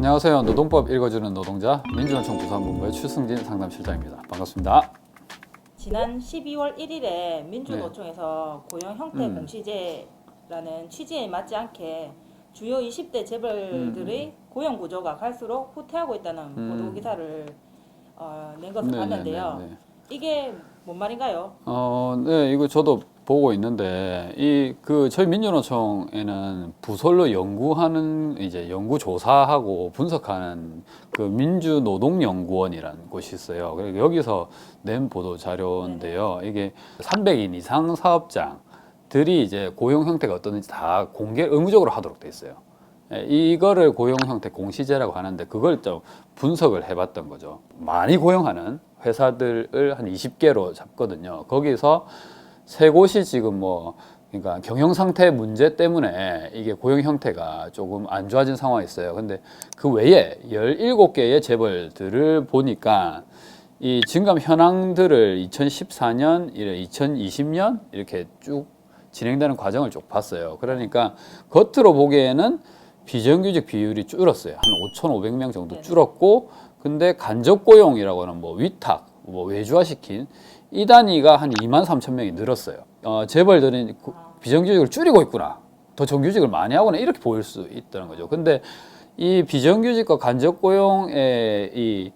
안녕하세요. 노동법 읽어주는 노동자 민주노총 부산본부의 추승진 상담실장입니다. 반갑습니다. 지난 12월 1일에 민주노총에서 고용 형태 공시제라는 취지에 맞지 않게 주요 20대 재벌들의 고용 구조가 갈수록 후퇴하고 있다는 보도 기사를 낸 것을 봤는데요. 이게 뭔 말인가요? 네, 이거 저도 보고 있는데 저희 민주노총에는 부설로 연구하는 이제 연구 조사하고 분석하는 그 민주노동연구원이라는 곳이 있어요. 그래서 여기서 낸 보도 자료인데요. 이게 300인 이상 사업장들이 이제 고용 형태가 어떤지 다 공개 의무적으로 하도록 돼 있어요. 이거를 고용 형태 공시제라고 하는데 그걸 좀 분석을 해봤던 거죠. 많이 고용하는 회사들을 한 20개로 잡거든요. 거기서 세 곳이 지금 그러니까 경영 상태 문제 때문에 이게 고용 형태가 조금 안 좋아진 상황이 있어요. 근데 그 외에 17개의 재벌들을 보니까 이 증감 현황들을 2014년, 2020년 이렇게 쭉 진행되는 과정을 쭉 봤어요. 그러니까 겉으로 보기에는 비정규직 비율이 줄었어요. 한 5,500명 정도 줄었고, 근데 간접 고용이라고 하는 위탁, 외주화시킨 이 단위가 한 23,000명이 늘었어요. 재벌들은 비정규직을 줄이고 있구나. 더 정규직을 많이 하구나. 이렇게 보일 수 있다는 거죠. 근데 이 비정규직과 간접 고용의 이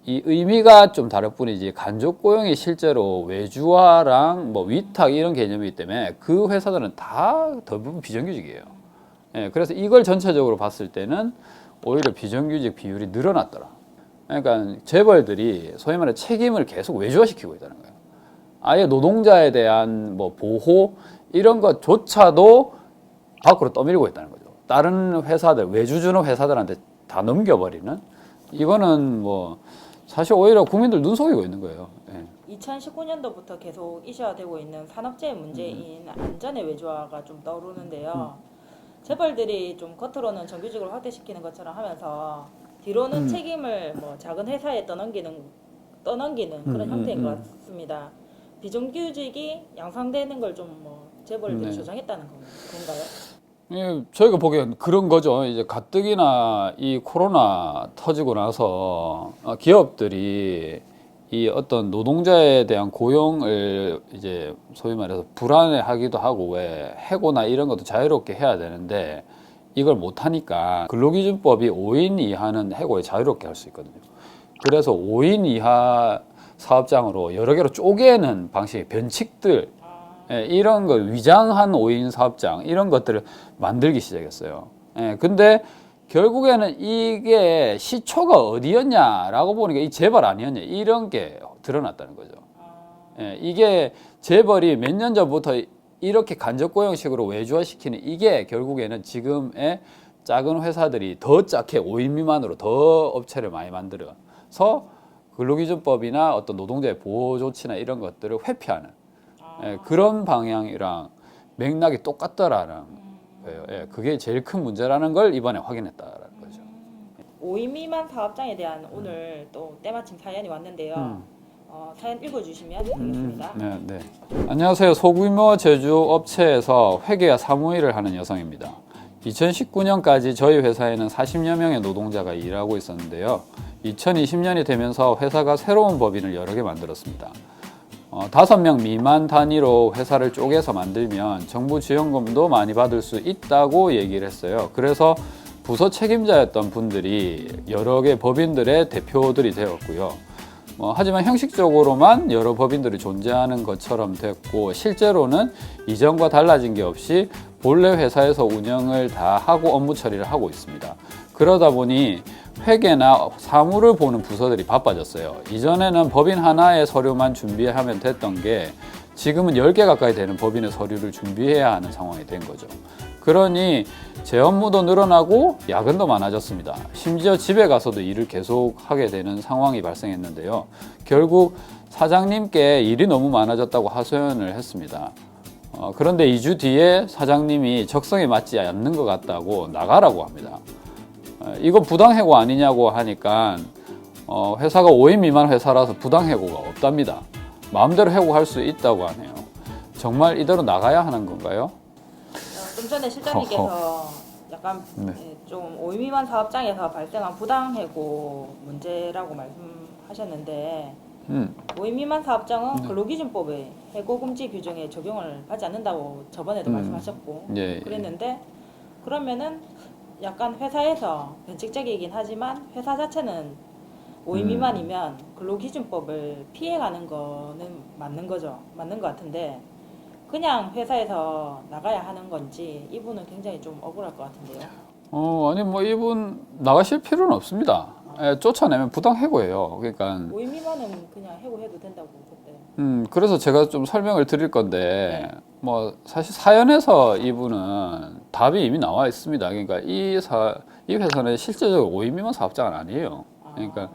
의미가 좀 다를 뿐이지 간접 고용이 실제로 외주화랑 위탁 이런 개념이기 때문에 그 회사들은 다 대부분 비정규직이에요. 예, 그래서 이걸 전체적으로 봤을 때는 오히려 비정규직 비율이 늘어났더라. 그러니까 재벌들이 소위 말해 책임을 계속 외주화시키고 있다는 거예요. 아예 노동자에 대한 보호 이런 것조차도 밖으로 떠밀고 있다는 거죠. 다른 회사들, 외주 주는 회사들한테 다 넘겨버리는 이거는 사실 오히려 국민들 눈속이고 있는 거예요. 예. 2019년도부터 계속 이슈화되고 있는 산업재해 문제인 안전의 외주화가 좀 떠오르는데요. 재벌들이 좀 겉으로는 정규직을 확대시키는 것처럼 하면서 뒤로는 책임을 작은 회사에 떠넘기는 그런 형태인 것 같습니다. 비정규직이 양상되는 걸 좀 재벌들이 조장했다는 건가요? 예, 저희가 보기엔 그런 거죠. 이제 가뜩이나 이 코로나 터지고 나서 기업들이 이 어떤 노동자에 대한 고용을 이제 소위 말해서 불안해하기도 하고 왜 해고나 이런 것도 자유롭게 해야 되는데 이걸 못하니까 근로기준법이 5인 이하는 해고에 자유롭게 할 수 있거든요. 그래서 5인 이하 사업장으로 여러 개로 쪼개는 방식의 변칙들 이런 걸 위장한 5인 사업장 이런 것들을 만들기 시작했어요. 근데 결국에는 이게 시초가 어디였냐라고 보니까 이 재벌 아니었냐 이런 게 드러났다는 거죠. 이게 재벌이 몇 년 전부터 이렇게 간접 고용식으로 외주화시키는 이게 결국에는 지금의 작은 회사들이 더 작게 5인 미만으로 더 업체를 많이 만들어서 근로기준법이나 어떤 노동자의 보호 조치나 이런 것들을 회피하는 그런 방향이랑 맥락이 똑같더라는 거예요. 그게 제일 큰 문제라는 걸 이번에 확인했다라는 거죠. 5인 미만 사업장에 대한 오늘 또 때마침 사연이 왔는데요. 사연 읽어주시면 되겠습니다. 네. 안녕하세요. 소규모 제조업체에서 회계와 사무일을 하는 여성입니다. 2019년까지 저희 회사에는 40여 명의 노동자가 일하고 있었는데요. 2020년이 되면서 회사가 새로운 법인을 여러 개 만들었습니다. 5명 미만 단위로 회사를 쪼개서 만들면 정부 지원금도 많이 받을 수 있다고 얘기를 했어요. 그래서 부서 책임자였던 분들이 여러 개 법인들의 대표들이 되었고요. 하지만 형식적으로만 여러 법인들이 존재하는 것처럼 됐고 실제로는 이전과 달라진 게 없이 본래 회사에서 운영을 다 하고 업무 처리를 하고 있습니다. 그러다 보니 회계나 사무를 보는 부서들이 바빠졌어요. 이전에는 법인 하나의 서류만 준비하면 됐던 게 지금은 10개 가까이 되는 법인의 서류를 준비해야 하는 상황이 된 거죠. 그러니 제 업무도 늘어나고 야근도 많아졌습니다. 심지어 집에 가서도 일을 계속 하게 되는 상황이 발생했는데요. 결국 사장님께 일이 너무 많아졌다고 하소연을 했습니다. 그런데 2주 뒤에 사장님이 적성에 맞지 않는 것 같다고 나가라고 합니다. 이거 부당해고 아니냐고 하니까 회사가 5인 미만 회사라서 부당해고가 없답니다. 마음대로 해고할 수 있다고 하네요. 정말 이대로 나가야 하는 건가요? 좀 전에 실장님께서 약간 네. 좀 5인 미만 사업장에서 발생한 부당해고 문제라고 말씀하셨는데 5인 미만 사업장은 네. 근로기준법의 해고금지 규정에 적용을 받지 않는다고 저번에도 말씀하셨고 예, 예. 그랬는데 그러면은 약간 회사에서 변칙적이긴 하지만 회사 자체는 5인 미만이면 근로기준법을 피해가는 거는 맞는 거죠. 맞는 것 같은데 그냥 회사에서 나가야 하는 건지 이분은 굉장히 좀 억울할 것 같은데요. 아니 뭐 이분 나가실 필요는 없습니다. 예, 쫓아내면 부당해고예요. 그러니까 5인 미만은 그냥 해고해도 된다고 그때. 그래서 제가 좀 설명을 드릴 건데 뭐 사실 사연에서 이분은 답이 이미 나와 있습니다. 그러니까 이 회사는 실제적으로 5인 미만 사업장은 아니에요. 그러니까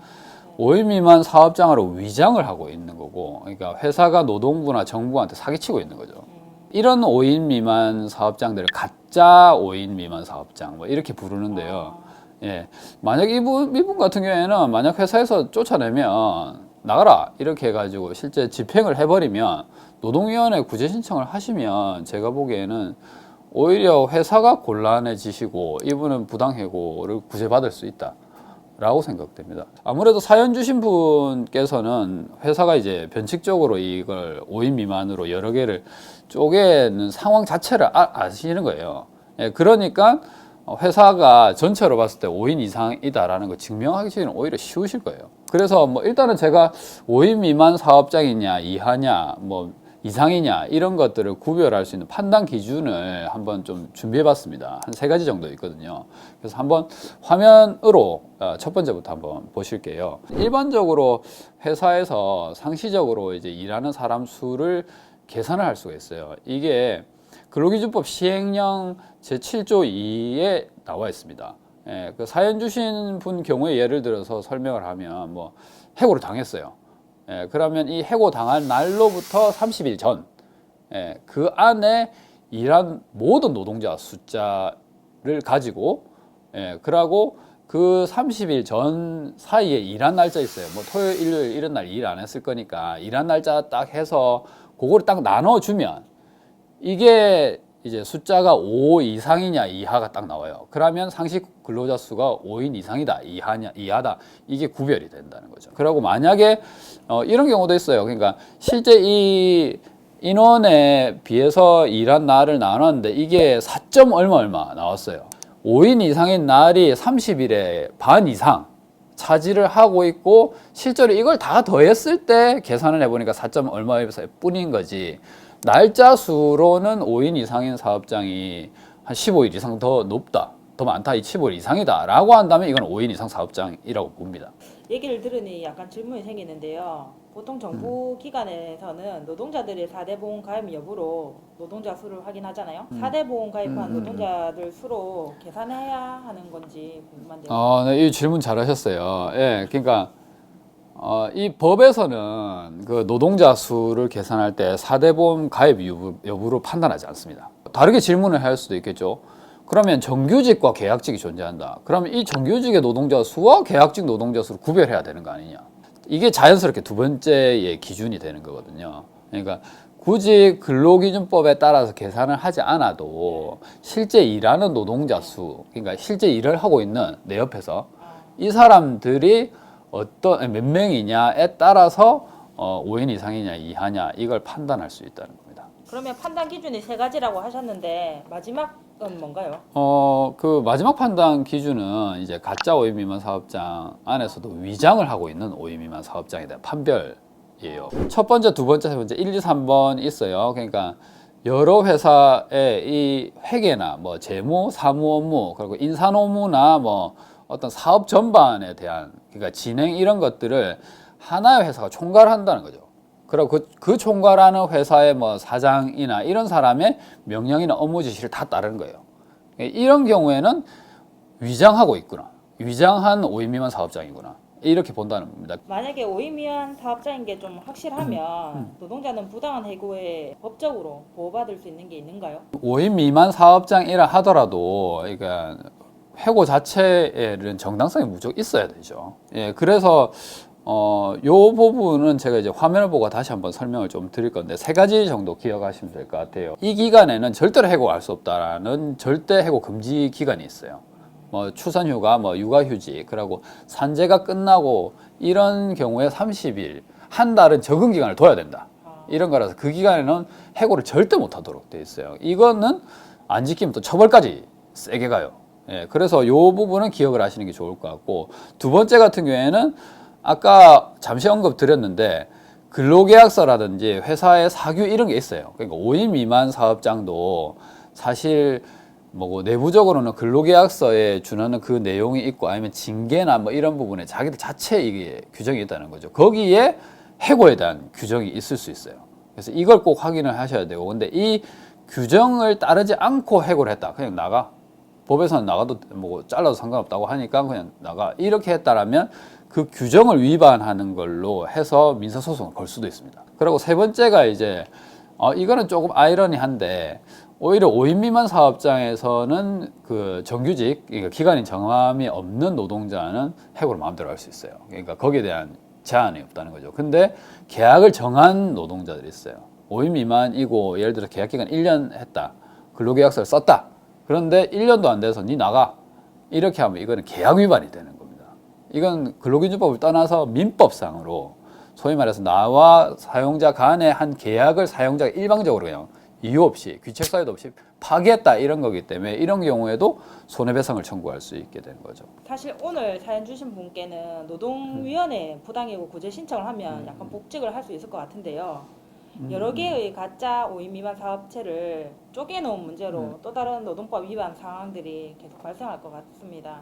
5인 미만 사업장으로 위장을 하고 있는 거고, 그러니까 회사가 노동부나 정부한테 사기치고 있는 거죠. 이런 5인 미만 사업장들을 가짜 5인 미만 사업장 뭐 이렇게 부르는데요. 예, 만약 이분 같은 경우에는 만약 회사에서 쫓아내면 나가라 이렇게 해가지고 실제 집행을 해버리면 노동위원회 구제 신청을 하시면 제가 보기에는 오히려 회사가 곤란해지시고 이분은 부당해고를 구제받을 수 있다. 라고 생각됩니다. 아무래도 사연 주신 분께서는 회사가 이제 변칙적으로 이걸 5인 미만으로 여러 개를 쪼개는 상황 자체를 아시는 거예요. 예, 그러니까 회사가 전체로 봤을 때 5인 이상이다라는 걸 증명하기는 오히려 쉬우실 거예요. 그래서 뭐 일단은 제가 5인 미만 사업장이냐 이하냐 뭐 이상이냐 이런 것들을 구별할 수 있는 판단 기준을 한번 좀 준비해 봤습니다. 한 3가지 정도 있거든요. 그래서 한번 화면으로 첫 번째부터 한번 보실게요. 일반적으로 회사에서 상시적으로 이제 일하는 사람 수를 계산을 할 수가 있어요. 이게 근로기준법 시행령 제7조 2에 나와 있습니다. 예, 그 사연 주신 분 경우에 예를 들어서 설명을 하면 뭐 해고를 당했어요. 예, 그러면 이 해고 당한 날로부터 30일 전, 그 안에 일한 모든 노동자 숫자를 가지고, 그러고 그 30일 전 사이에 일한 날짜 있어요. 뭐 토요일, 일요일 이런 날 일 안 했을 거니까 일한 날짜 딱 해서 그거를 딱 나눠주면 이게 이제 숫자가 5 이상이냐 이하가 딱 나와요. 그러면 상시 근로자 수가 5인 이상이다 이하다 이게 구별이 된다는 거죠. 그리고 만약에 이런 경우도 있어요. 그러니까 실제 이 인원에 비해서 일한 날을 나눴는데 이게 4점 얼마 나왔어요. 5인 이상인 날이 30일의 반 이상 차지를 하고 있고 실제로 이걸 다 더했을 때 계산을 해보니까 4점 얼마일 뿐인 거지. 날짜 수로는 5인 이상인 사업장이 한 15일 이상 더 높다, 더 많다, 15일 이상이다 라고 한다면 이건 5인 이상 사업장이라고 봅니다. 얘기를 들으니 약간 질문이 생기는데요. 보통 정부 기관에서는 노동자들의 4대 보험 가입 여부로 노동자 수를 확인하잖아요. 4대 보험 가입한 노동자들 수로 계산해야 하는 건지 궁금한데요. 네, 이 질문 잘하셨어요. 예, 그러니까 이 법에서는 그 노동자 수를 계산할 때 4대 보험 가입 여부로 판단하지 않습니다. 다르게 질문을 할 수도 있겠죠. 그러면 정규직과 계약직이 존재한다. 그러면 이 정규직의 노동자 수와 계약직 노동자 수를 구별해야 되는 거 아니냐. 이게 자연스럽게 두 번째의 기준이 되는 거거든요. 그러니까 굳이 근로기준법에 따라서 계산을 하지 않아도 실제 일하는 노동자 수, 그러니까 실제 일을 하고 있는 내 옆에서 이 사람들이 어떤 몇 명이냐에 따라서 5인 이상이냐 이하냐 이걸 판단할 수 있다는 겁니다. 그러면 판단 기준이 3가지라고 하셨는데 마지막은 뭔가요? 그 마지막 판단 기준은 이제 가짜 5인 미만 사업장 안에서도 위장을 하고 있는 5인 미만 사업장에 대한 판별이에요. 첫 번째, 두 번째, 세 번째 1, 2, 3번 있어요. 그러니까 여러 회사의 이 회계나 뭐 재무, 사무 업무 그리고 인사 노무나 뭐 어떤 사업 전반에 대한 그러니까 진행 이런 것들을 하나의 회사가 총괄한다는 거죠. 그리고 그 총괄하는 회사의 뭐 사장이나 이런 사람의 명령이나 업무 지시를 다 따르는 거예요. 이런 경우에는 위장하고 있구나. 위장한 5인 미만 사업장이구나. 이렇게 본다는 겁니다. 만약에 5인 미만 사업장인 게 좀 확실하면 노동자는 부당한 해고에 법적으로 보호받을 수 있는 게 있는가요? 5인 미만 사업장이라 하더라도 그러니까 해고 자체에는 정당성이 무조건 있어야 되죠. 예, 그래서 요 부분은 제가 이제 화면을 보고 다시 한번 설명을 좀 드릴 건데 3가지 정도 기억하시면 될 것 같아요. 이 기간에는 절대로 해고할 수 없다라는 절대 해고 금지 기간이 있어요. 뭐 출산휴가, 뭐 육아휴직, 그리고 산재가 끝나고 이런 경우에 30일, 한 달은 적응 기간을 둬야 된다. 이런 거라서 그 기간에는 해고를 절대 못하도록 돼 있어요. 이거는 안 지키면 또 처벌까지 세게 가요. 예, 그래서 이 부분은 기억을 하시는 게 좋을 것 같고, 두 번째 같은 경우에는 아까 잠시 언급 드렸는데 근로계약서라든지 회사의 사규 이런 게 있어요. 그러니까 5인 미만 사업장도 사실 뭐 내부적으로는 근로계약서에 준하는 그 내용이 있고 아니면 징계나 뭐 이런 부분에 자기들 자체 이게 규정이 있다는 거죠. 거기에 해고에 대한 규정이 있을 수 있어요. 그래서 이걸 꼭 확인을 하셔야 되고, 근데 이 규정을 따르지 않고 해고를 했다. 그냥 나가. 법에서는 나가도 뭐 잘라도 상관없다고 하니까 그냥 나가. 이렇게 했다라면 그 규정을 위반하는 걸로 해서 민사소송을 걸 수도 있습니다. 그리고 세 번째가 이제 이거는 조금 아이러니한데 오히려 5인 미만 사업장에서는 그 정규직, 그러니까 기간이 정함이 없는 노동자는 해고를 마음대로 할 수 있어요. 그러니까 거기에 대한 제한이 없다는 거죠. 근데 계약을 정한 노동자들이 있어요. 5인 미만이고 예를 들어 계약 기간 1년 했다. 근로계약서를 썼다. 그런데 1년도 안 돼서 니 나가. 이렇게 하면 이거는 계약 위반이 되는 겁니다. 이건 근로기준법을 떠나서 민법상으로 소위 말해서 나와 사용자 간의 한 계약을 사용자가 일방적으로 그냥 이유 없이 귀책 사유도 없이 파기했다 이런 거기 때문에 이런 경우에도 손해배상을 청구할 수 있게 되는 거죠. 사실 오늘 사연 주신 분께는 노동위원회 부당해고 구제 신청을 하면 약간 복직을 할 수 있을 것 같은데요. 여러 개의 가짜 5인 미만 사업체를 쪼개놓은 문제로 또 다른 노동법 위반 상황들이 계속 발생할 것 같습니다.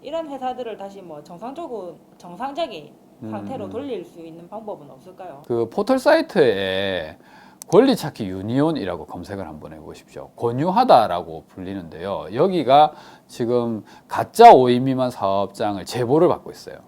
이런 회사들을 다시 뭐 정상적인 상태로 돌릴 수 있는 방법은 없을까요? 그 포털 사이트에 권리찾기 유니온이라고 검색을 한번 해보십시오. 권유하다라고 불리는데요. 여기가 지금 가짜 5인 미만 사업장을 제보를 받고 있어요.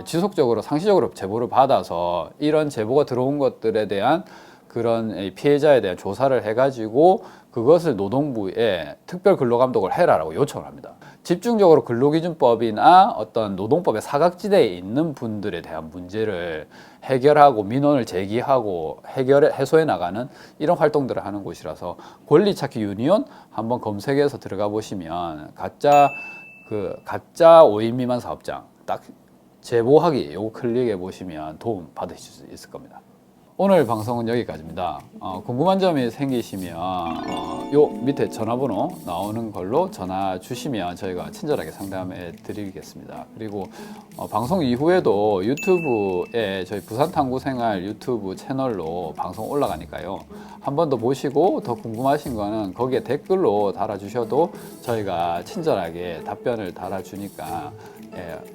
지속적으로 상시적으로 제보를 받아서 이런 제보가 들어온 것들에 대한 그런 피해자에 대한 조사를 해가지고 그것을 노동부에 특별 근로감독을 해라라고 요청을 합니다. 집중적으로 근로기준법이나 어떤 노동법의 사각지대에 있는 분들에 대한 문제를 해결하고 민원을 제기하고 해소해 나가는 이런 활동들을 하는 곳이라서 권리찾기 유니온 한번 검색해서 들어가 보시면 가짜 5인 미만 사업장 딱 제보하기 요거 클릭해 보시면 도움 받으실 수 있을 겁니다. 오늘 방송은 여기까지입니다. 궁금한 점이 생기시면 요 밑에 전화번호 나오는 걸로 전화 주시면 저희가 친절하게 상담해 드리겠습니다. 그리고 방송 이후에도 유튜브에 저희 부산탐구생활 유튜브 채널로 방송 올라가니까요. 한 번 더 보시고 더 궁금하신 거는 거기에 댓글로 달아주셔도 저희가 친절하게 답변을 달아주니까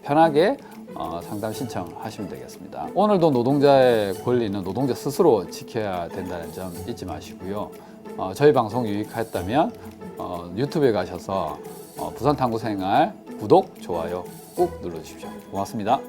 편하게 상담 신청하시면 되겠습니다. 오늘도 노동자의 권리는 노동자 스스로 지켜야 된다는 점 잊지 마시고요. 저희 방송 유익했다면 유튜브에 가셔서 부산탐구생활 구독, 좋아요 꼭 눌러주십시오. 고맙습니다.